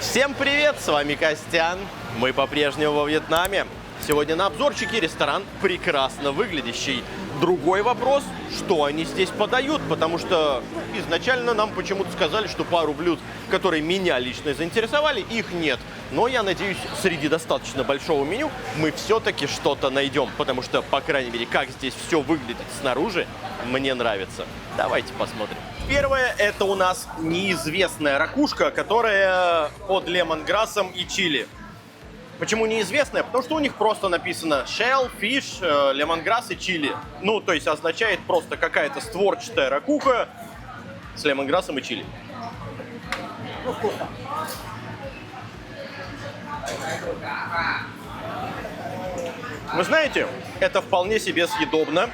Всем привет, с вами Костян. Мы по-прежнему во Вьетнаме. Сегодня на обзорчике ресторан прекрасно выглядящий. Другой вопрос, что они здесь подают, потому что изначально нам почему-то сказали, что пару блюд, которые меня лично заинтересовали, их нет. Но я надеюсь, среди достаточно большого меню мы все-таки что-то найдем, потому что, по крайней мере, как здесь все выглядит снаружи, мне нравится. Давайте посмотрим. Первое, это у нас неизвестная ракушка, которая под лемонграссом и чили. Почему неизвестная? Потому что у них просто написано shell, fish, лемонграсс и чили. Ну, то есть означает просто какая-то створчатая ракуха с лемонграссом и чили. Ну, вкусно. Вы знаете, это вполне себе съедобно.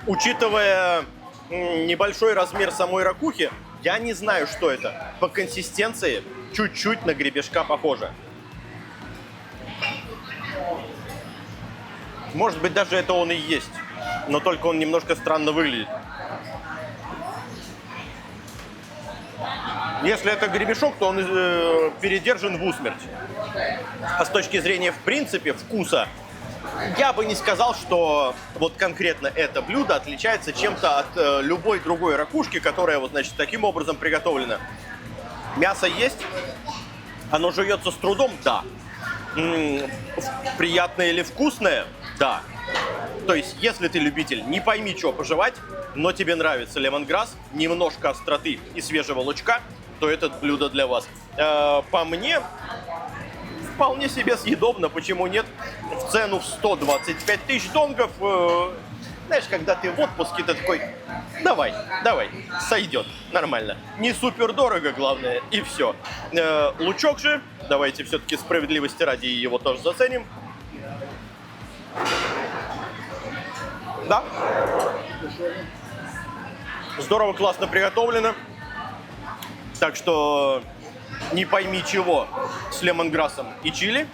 Учитывая небольшой размер самой ракухи, я не знаю, что это. По консистенции чуть-чуть на гребешка похоже. Может быть, даже это он и есть, но только он немножко странно выглядит. Если это гребешок, то он передержан в усмерть. А с точки зрения, в принципе, вкуса, я бы не сказал, что вот конкретно это блюдо отличается чем-то от любой другой ракушки, которая вот, значит, таким образом приготовлена. Мясо есть, оно жуется с трудом, да. Приятное или вкусное? Да. То есть, если ты любитель, не пойми, что пожевать, но тебе нравится лемонграсс, немножко остроты и свежего лучка, то это блюдо для вас. По мне, вполне себе съедобно, почему нет? В цену в 125 тысяч донгов. Знаешь, когда ты в отпуске, ты такой, давай, сойдет, нормально. Не супер дорого, главное, и все. Лучок же, давайте все-таки справедливости ради его тоже заценим. Да. Здорово, классно приготовлено. Так что не пойми чего с лемонграссом и чили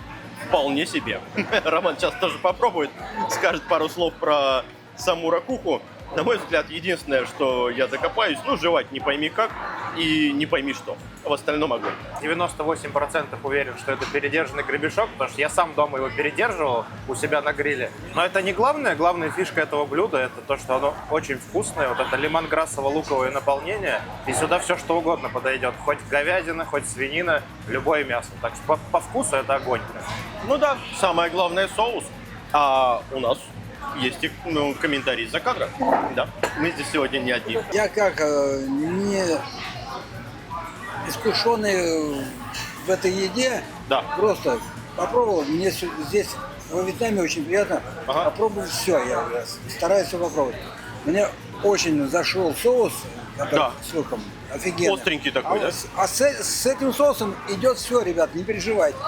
вполне себе. Роман сейчас тоже попробует, скажет пару слов про саму ракуху. На мой взгляд, единственное, что я докопаюсь, жевать не пойми как и не пойми что. В остальном огонь. 98% уверен, что это передержанный гребешок, потому что я сам дома его передерживал у себя на гриле. Но это не главное. Главная фишка этого блюда — это то, что оно очень вкусное. Вот это лемонграссово-луковое наполнение. И сюда все что угодно подойдет. Хоть говядина, хоть свинина, любое мясо. Так что по вкусу это огонь. Ну да, самое главное соус. А у нас есть комментарии за кадром. Да, мы здесь сегодня не одни. Я как не искушенный в этой еде, Да. просто попробовал. Мне здесь во Вьетнаме очень приятно попробовать все. Я стараюсь все попробовать. Мне очень зашел соус, который с луком. Офигенно. Остренький такой, да? С этим соусом идет все, ребят, не переживайте.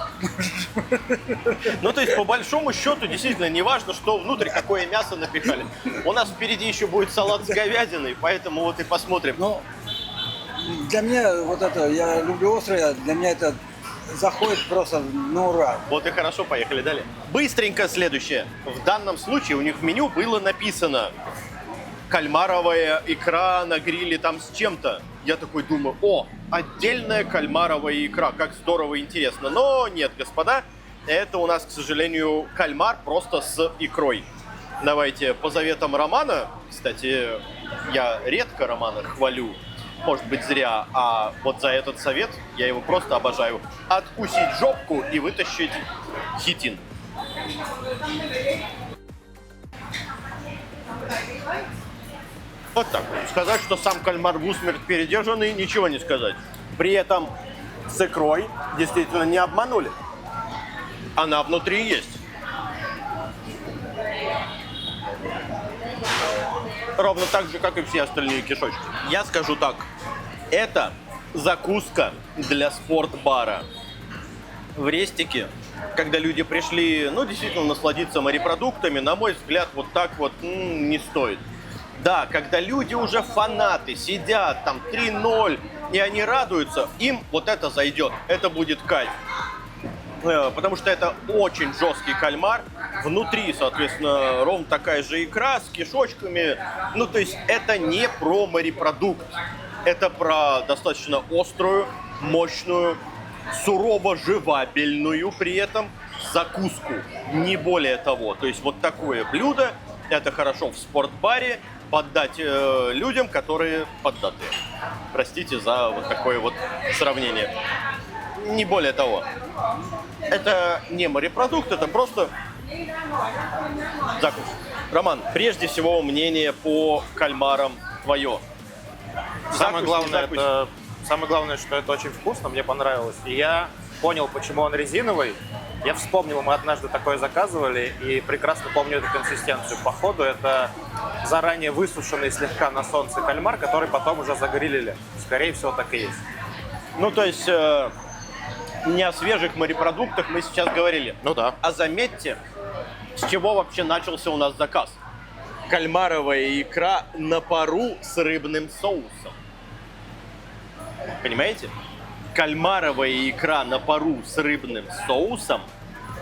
Ну, то есть, по большому счету, действительно, не важно, что внутрь, какое мясо напихали. У нас впереди еще будет салат с говядиной, поэтому вот и посмотрим. Ну, для меня вот это, я люблю острое, для меня это заходит просто на ура. Вот и хорошо, поехали далее. Быстренько следующее. В данном случае у них в меню было написано кальмаровая икра на гриле там с чем-то. Я такой думаю, отдельная кальмаровая икра, как здорово и интересно. Но нет, господа, это у нас, к сожалению, кальмар просто с икрой. Давайте по заветам Романа, кстати, я редко Романа хвалю, может быть зря, а вот за этот совет я его просто обожаю. Откусить жопку и вытащить хитин. Вот так. Сказать, что сам кальмар в усмерть передержанный, ничего не сказать. При этом с икрой действительно не обманули. Она внутри есть. Ровно так же, как и все остальные кишочки. Я скажу так. Это закуска для спортбара. В рестике, когда люди пришли, действительно насладиться морепродуктами, на мой взгляд, вот так вот не стоит. Да, когда люди уже фанаты, сидят там 3-0, и они радуются, им вот это зайдет, это будет кайф. Потому что это очень жесткий кальмар, внутри, соответственно, ровно такая же икра с кишочками. То есть это не про морепродукт, это про достаточно острую, мощную сурово жевабельную при этом закуску, не более того. То есть вот такое блюдо, это хорошо в спортбаре поддать людям, которые поддатые. Простите за вот такое вот сравнение. Не более того. Это не морепродукт, это просто закус. Роман, прежде всего мнение по кальмарам твое. Самое главное, что это очень вкусно, мне понравилось. И я понял, почему он резиновый. Я вспомнил, мы однажды такое заказывали, и прекрасно помню эту консистенцию. Походу, это заранее высушенный слегка на солнце кальмар, который потом уже загрилили. Скорее всего, так и есть. Ну, то есть, не о свежих морепродуктах мы сейчас говорили. Ну да. А заметьте, с чего вообще начался у нас заказ. Кальмаровая икра на пару с рыбным соусом. Понимаете? Кальмаровая икра на пару с рыбным соусом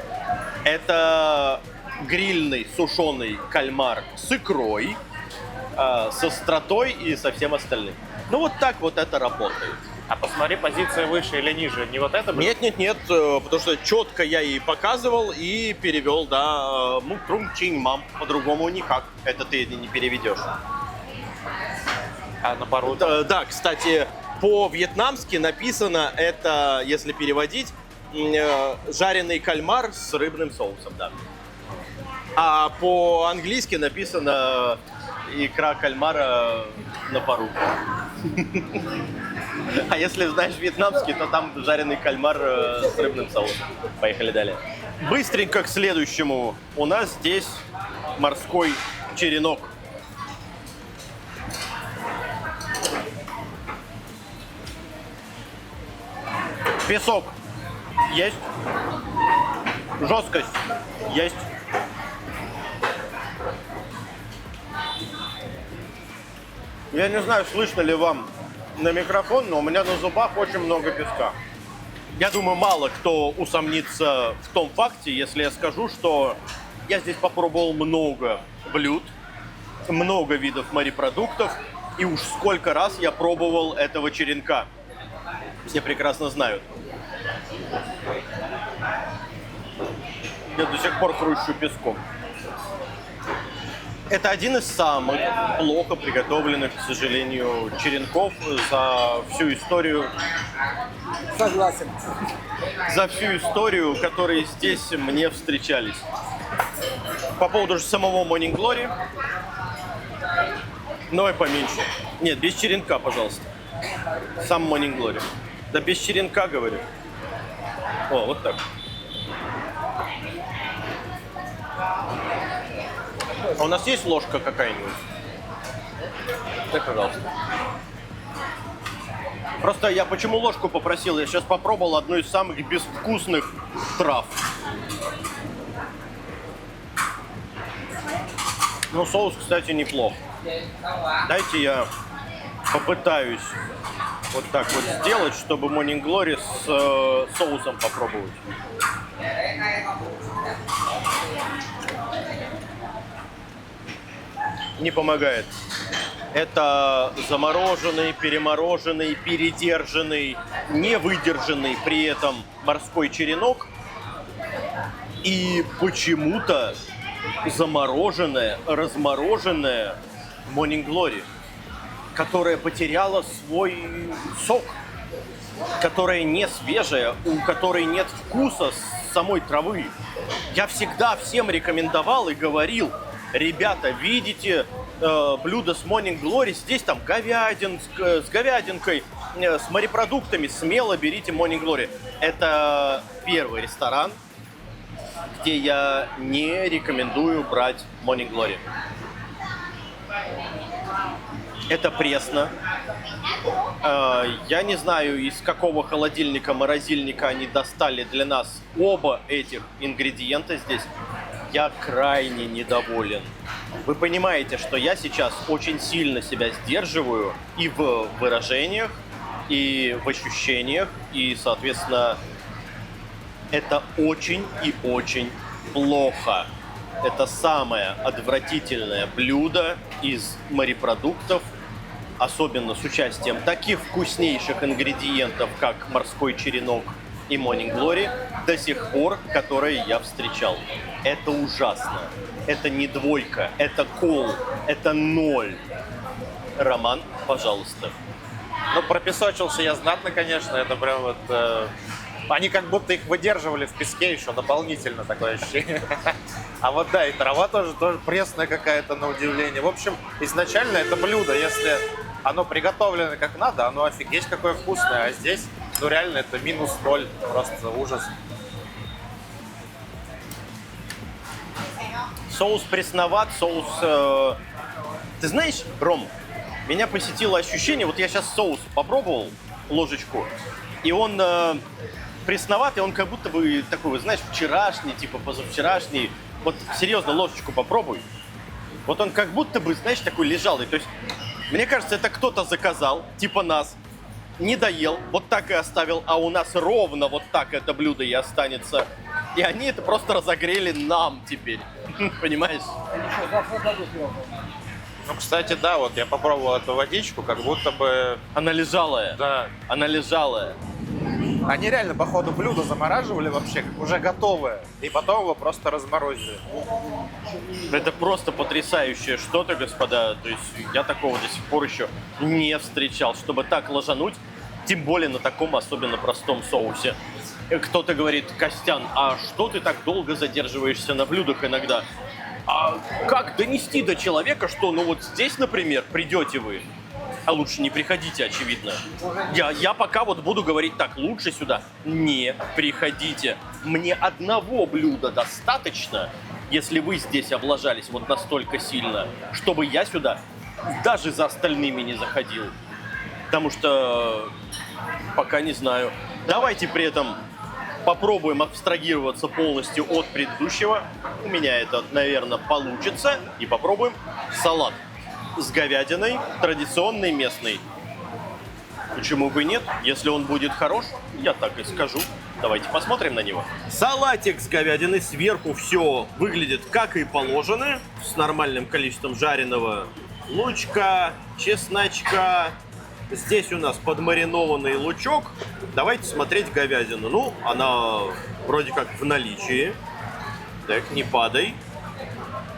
– это грильный сушеный кальмар с икрой, с остротой и со всем остальным. Ну вот так вот это работает. А посмотри, позиция выше или ниже. Не вот это? Нет, потому что четко я ей показывал и перевел, да, трум-чинь-мам. По-другому никак. Это ты не переведешь. А на пару? Да, кстати, по-вьетнамски написано это, если переводить, жареный кальмар с рыбным соусом, да. А по-английски написано икра кальмара на пару. А если знаешь вьетнамский, то там жареный кальмар с рыбным соусом. Поехали далее. Быстренько к следующему. У нас здесь морской черенок. Песок есть. Жесткость есть. Я не знаю, слышно ли вам на микрофон, но у меня на зубах очень много песка. Я думаю, мало кто усомнится в том факте, если я скажу, что я здесь попробовал много блюд, много видов морепродуктов, и уж сколько раз я пробовал этого черенка. Все прекрасно знают. Я до сих пор хрущу песком. Это один из самых плохо приготовленных, к сожалению, черенков за всю историю. Согласен. За всю историю, которые здесь мне встречались. По поводу же самого Morning Glory. Но и поменьше. Нет, без черенка, пожалуйста. Сам Morning Glory. Да без черенка, говорю. О, вот так. А у нас есть ложка какая-нибудь? Да, пожалуйста. Просто я почему ложку попросил? Я сейчас попробовал одну из самых безвкусных трав. Ну, соус, кстати, неплох. Дайте я попытаюсь вот так вот сделать, чтобы Morning Glory с соусом попробовать. Не помогает. Это замороженный, перемороженный, передержанный, не выдержанный при этом морской черенок. И почему-то замороженная, размороженная Morning Glory, которая потеряла свой сок, которая не свежая, у которой нет вкуса самой травы. Я всегда всем рекомендовал и говорил: ребята, видите блюдо с Morning Glory, здесь там с говядинкой, с морепродуктами, смело берите Morning Glory. Это первый ресторан, где я не рекомендую брать Morning Glory. Это пресно. Я не знаю, из какого холодильника, морозильника они достали для нас оба этих ингредиента здесь. Я крайне недоволен. Вы понимаете, что я сейчас очень сильно себя сдерживаю и в выражениях, и в ощущениях, и, соответственно, это очень и очень плохо. Это самое отвратительное блюдо из морепродуктов, особенно с участием таких вкуснейших ингредиентов, как морской черенок и Morning Glory до сих пор, которые я встречал. Это ужасно. Это не двойка, это кол, это 0. Роман, пожалуйста. Ну, пропесочился я знатно, конечно. Это прям вот... Они как будто их выдерживали в песке еще дополнительно, такое ощущение. А вот да, и трава тоже пресная какая-то, на удивление. В общем, изначально это блюдо, если оно приготовлено как надо, оно офигеть какое вкусное. А здесь, ну реально, это -0. Просто ужас. Соус пресноват, соус... Ты знаешь, Ром, меня посетило ощущение, вот я сейчас соус попробовал, ложечку, и он пресноватый, он как будто бы такой, вот, знаешь, вчерашний, типа позавчерашний. Вот серьезно, ложечку попробуй. Вот он как будто бы, знаешь, такой лежалый. То есть, мне кажется, это кто-то заказал, типа нас, не доел, вот так и оставил, а у нас ровно вот так это блюдо и останется. И они это просто разогрели нам теперь. Понимаешь? Ну, кстати, да, вот я попробовал эту водичку, как будто бы... Она лежалая. Да. Она лежалая. Они реально, походу, блюдо замораживали вообще, как уже готовое, и потом его просто разморозили. Это просто потрясающее что-то, господа. То есть я такого до сих пор еще не встречал, чтобы так ложануть, тем более на таком особенно простом соусе. Кто-то говорит: Костян, а что ты так долго задерживаешься на блюдах иногда? А как донести до человека, что, ну вот здесь, например, придете вы, а лучше не приходите, очевидно. Я пока вот буду говорить так: лучше сюда не приходите. Мне одного блюда достаточно, если вы здесь облажались вот настолько сильно, чтобы я сюда даже за остальными не заходил. Потому что пока не знаю. Давайте при этом попробуем абстрагироваться полностью от предыдущего. У меня это, наверное, получится. И попробуем салат с говядиной, традиционный, местный. Почему бы и нет? Если он будет хорош, я так и скажу. Давайте посмотрим на него. Салатик с говядиной. Сверху все выглядит как и положено. С нормальным количеством жареного лучка, чесночка. Здесь у нас подмаринованный лучок. Давайте смотреть говядину. Ну, она вроде как в наличии. Так, не падай.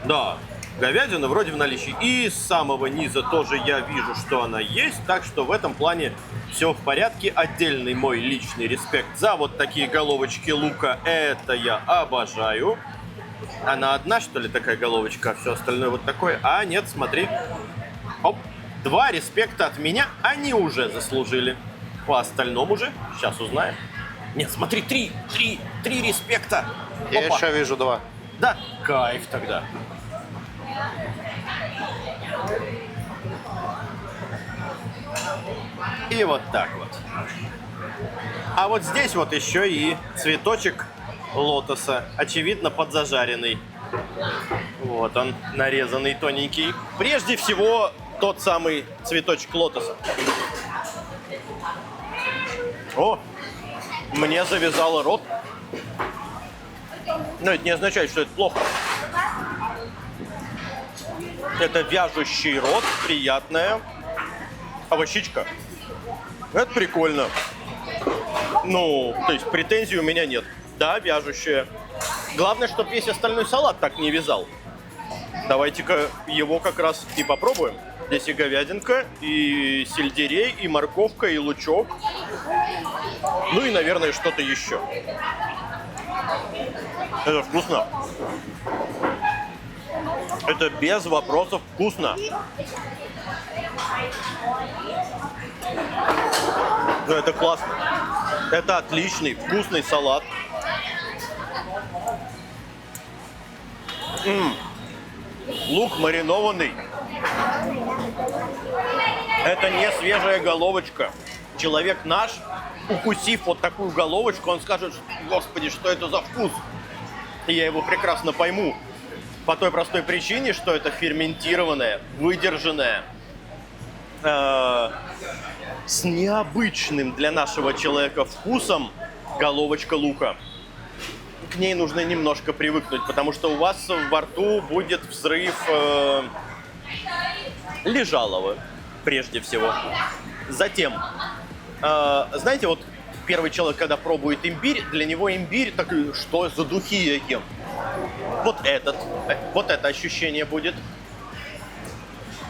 Да, говядина вроде в наличии. И с самого низа тоже я вижу, что она есть. Так что в этом плане все в порядке. Отдельный мой личный респект за вот такие головочки лука. Это я обожаю. Она одна, что ли, такая головочка, а все остальное вот такое? А, нет, смотри. Оп. 2 респекта от меня они уже заслужили. По остальному же сейчас узнаем. Нет, смотри, 3 респекта. Я Опа. еще вижу 2. Да, кайф тогда. И вот так вот. А вот здесь вот еще и цветочек лотоса. Очевидно, подзажаренный. Вот он, нарезанный тоненький. Прежде всего, тот самый цветочек лотоса. О, мне завязало рот. Но это не означает, что это плохо. Это вяжущий рот, приятная овощичка. Это прикольно. Ну, то есть претензий у меня нет. Да, вяжущая. Главное, чтобы весь остальной салат так не вязал. Давайте-ка его как раз и попробуем. Здесь и говядинка, и сельдерей, и морковка, и лучок. Ну и, наверное, что-то еще. Это вкусно. Это без вопросов вкусно. Ну, это классно. Это отличный, вкусный салат. Лук маринованный. Это не свежая головочка. Человек наш, укусив вот такую головочку, он скажет: господи, что это за вкус? И я его прекрасно пойму. По той простой причине, что это ферментированная, выдержанная, с необычным для нашего человека вкусом головочка лука. К ней нужно немножко привыкнуть, потому что у вас во рту будет взрыв лежалого, прежде всего. Затем, знаете, вот первый человек, когда пробует имбирь, для него имбирь такой, что за духи я ем. Вот это ощущение будет.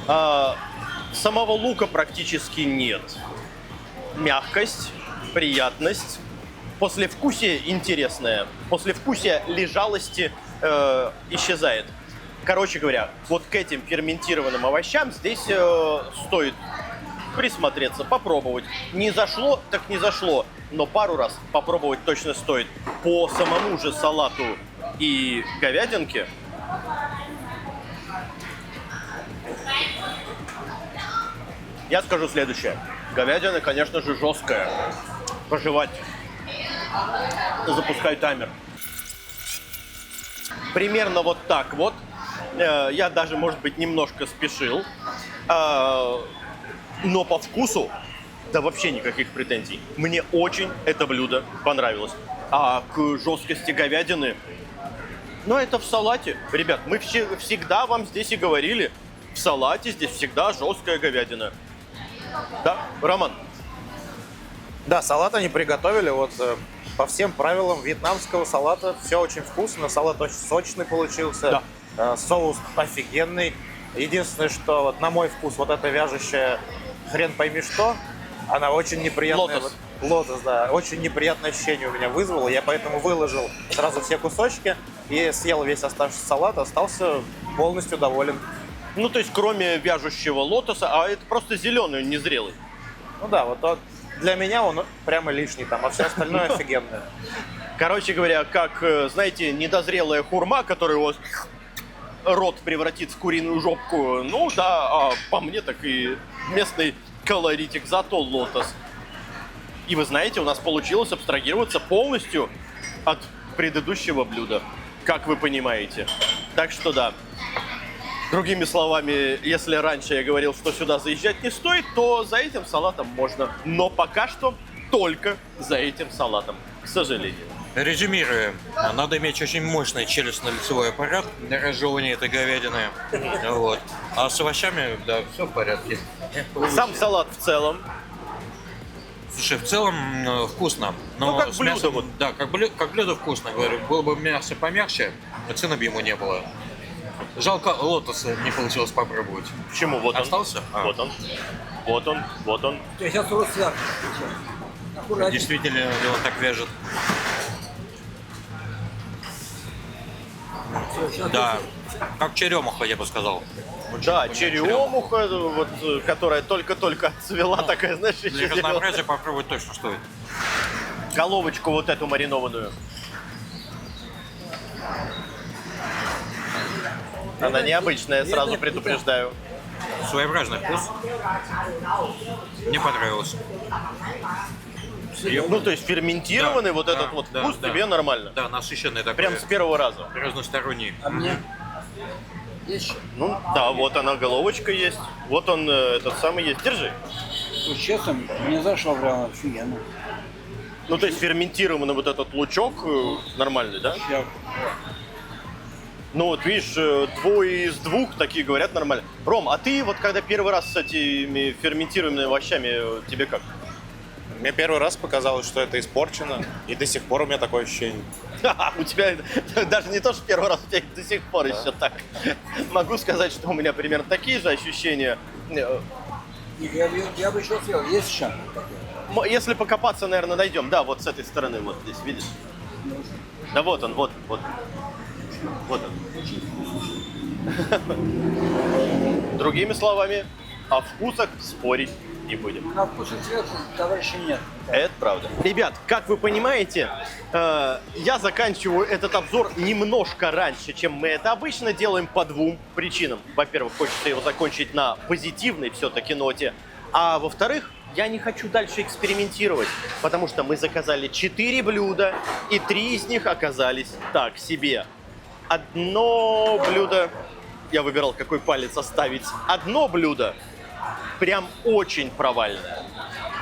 Самого лука практически нет. Мягкость, приятность. Послевкусие интересное. Послевкусие лежалости исчезает. Короче говоря, вот к этим ферментированным овощам здесь стоит присмотреться, попробовать. Не зашло, так не зашло. Но пару раз попробовать точно стоит. По самому же салату и говядинке я скажу следующее. Говядина, конечно же, жесткая. Пожевать. Запускаю таймер. Примерно вот так вот. Я даже, может быть, немножко спешил. Но по вкусу, да вообще никаких претензий. Мне очень это блюдо понравилось. А к жесткости говядины, ну это в салате. Ребят, мы всегда вам здесь и говорили, в салате здесь всегда жесткая говядина. Да, Роман? Да, салат они приготовили вот по всем правилам вьетнамского салата. Все очень вкусно, салат очень сочный получился. Да. Соус офигенный. Единственное, что вот на мой вкус вот эта вяжущая хрен пойми что, она очень неприятная. Лотос. Лотос, да. Очень неприятное ощущение у меня вызвало. Я поэтому выложил сразу все кусочки и съел весь оставшийся салат. Остался полностью доволен. Ну, то есть, кроме вяжущего лотоса, а это просто зеленый, он незрелый. Ну да, вот для меня он прямо лишний там, а все остальное офигенное. Короче говоря, как, знаете, недозрелая хурма, которая у вас рот превратит в куриную жопку. Ну да, а по мне так и местный колоритик, зато лотос. И вы знаете, у нас получилось абстрагироваться полностью от предыдущего блюда, как вы понимаете. Так что да. Другими словами, если раньше я говорил, что сюда заезжать не стоит, то за этим салатом можно. Но пока что только за этим салатом, к сожалению. Резюмируя, надо иметь очень мощный челюстно-лицевой аппарат для разжевывания этой говядины. Вот. А с овощами, да, все в порядке. Сам салат в целом. Слушай, в целом вкусно. Но Ну, как с блюдо мясом, вот. Да, как блюдо вкусно, говорю. Было бы мясо помягче, цены бы ему не было. Жалко, лотоса не получилось попробовать. Почему? Вот он. Остался? Вот он. Вот он. Вот он. То есть сейчас рост сверху. Аккуратнее. Действительно ли он так вяжет? Всё, сейчас Да, как черемуха, я бы сказал. Очень Да, такая черемуха, вот, которая только-только отцвела, такая, знаешь, еще Для зелёная. разнообразия попробовать точно стоит. Головочку вот эту маринованную. Она необычная, сразу предупреждаю. Своеобразный вкус. Мне понравилось. Ну, то есть ферментированный Да, вот да, этот вот да, вкус да. тебе нормально. Да, насыщенный такой. Прям с первого раза. Разносторонний. А мне? Есть еще? Ну, да, вот она, головочка есть. Вот он, этот самый есть. Держи. Ну, честно, мне зашло прям офигенно. Ну, то есть ферментированный вот этот лучок нормальный, да? Я- Ну, вот видишь, двое из двух такие говорят нормально. Ром, а ты вот когда первый раз с этими ферментированными овощами, тебе как? Мне первый раз показалось, что это испорчено, и до сих пор у меня такое ощущение. У тебя даже не то, что первый раз, у тебя до сих пор еще так. Могу сказать, что у меня примерно такие же ощущения. Я бы еще съел. Есть еще? Если покопаться, наверное, найдем. Да, вот с этой стороны, вот здесь, видишь? Да вот он, вот. Вот он. Другими словами, о вкусах спорить не будем. На вкус и цвет товарища нет. Это правда. Ребят, как вы понимаете, я заканчиваю этот обзор немножко раньше, чем мы это обычно делаем, по двум причинам. Во-первых, хочется его закончить на позитивной все-таки ноте. А во-вторых, я не хочу дальше экспериментировать, потому что мы заказали 4 блюда, и 3 из них оказались так себе. Одно блюдо, я выбирал, какой палец оставить. Одно блюдо прям очень провальное.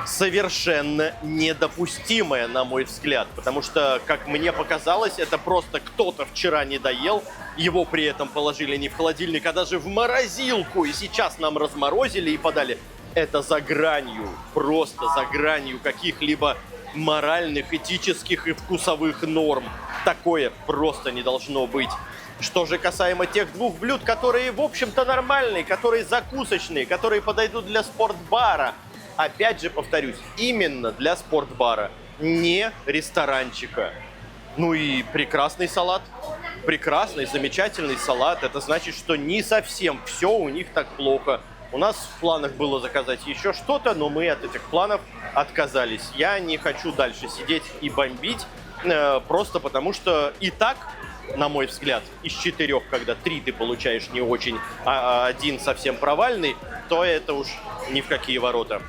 Совершенно недопустимое, на мой взгляд. Потому что, как мне показалось, это просто кто-то вчера не доел. Его при этом положили не в холодильник, а даже в морозилку. И сейчас нам разморозили и подали. Это за гранью, просто за гранью каких-либо моральных, этических и вкусовых норм. Такое просто не должно быть. Что же касаемо тех двух блюд, которые, в общем-то, нормальные, которые закусочные, которые подойдут для спортбара. Опять же, повторюсь, именно для спортбара, не ресторанчика. Ну и прекрасный салат. Прекрасный, замечательный салат. Это значит, что не совсем все у них так плохо. У нас в планах было заказать еще что-то, но мы от этих планов отказались. Я не хочу дальше сидеть и бомбить, просто потому что и так, на мой взгляд, из 4, когда 3 ты получаешь не очень, а 1 совсем провальный, то это уж ни в какие ворота.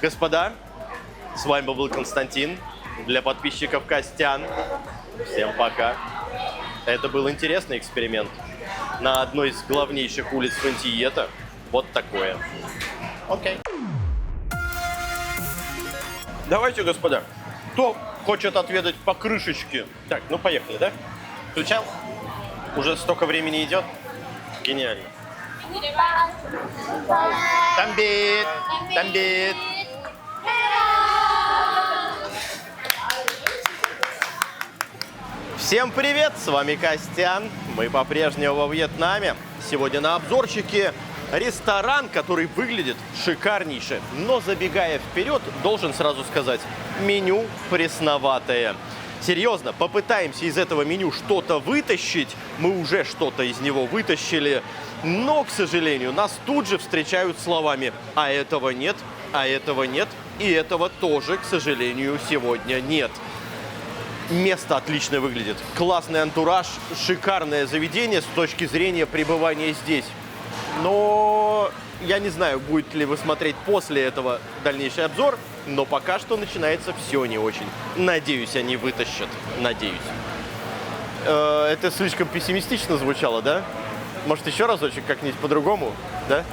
Господа, с вами был Константин. Для подписчиков Костян. Всем пока. Это был интересный эксперимент. На одной из главнейших улиц Фантиета. Вот такое. Окей. Давайте, господа. Кто хочет отведать по крышечке? Так, ну поехали, да? Включал? Уже столько времени идет? Гениально. Тамбит! Тамбит! Всем привет! С вами Костян. Мы по-прежнему во Вьетнаме. Сегодня на обзорчике ресторан, который выглядит шикарнейше. Но забегая вперед, должен сразу сказать, меню пресноватое. Серьезно, попытаемся из этого меню что-то вытащить. Мы уже что-то из него вытащили. Но, к сожалению, нас тут же встречают словами «а этого нет», «а этого нет», и этого тоже, к сожалению, сегодня нет. Место отлично выглядит. Классный антураж, шикарное заведение с точки зрения пребывания здесь. Но я не знаю, будете ли вы смотреть после этого дальнейший обзор, но пока что начинается все не очень. Надеюсь, они вытащат. Надеюсь. Это слишком пессимистично звучало, да? Может, еще разочек как-нибудь по-другому, да?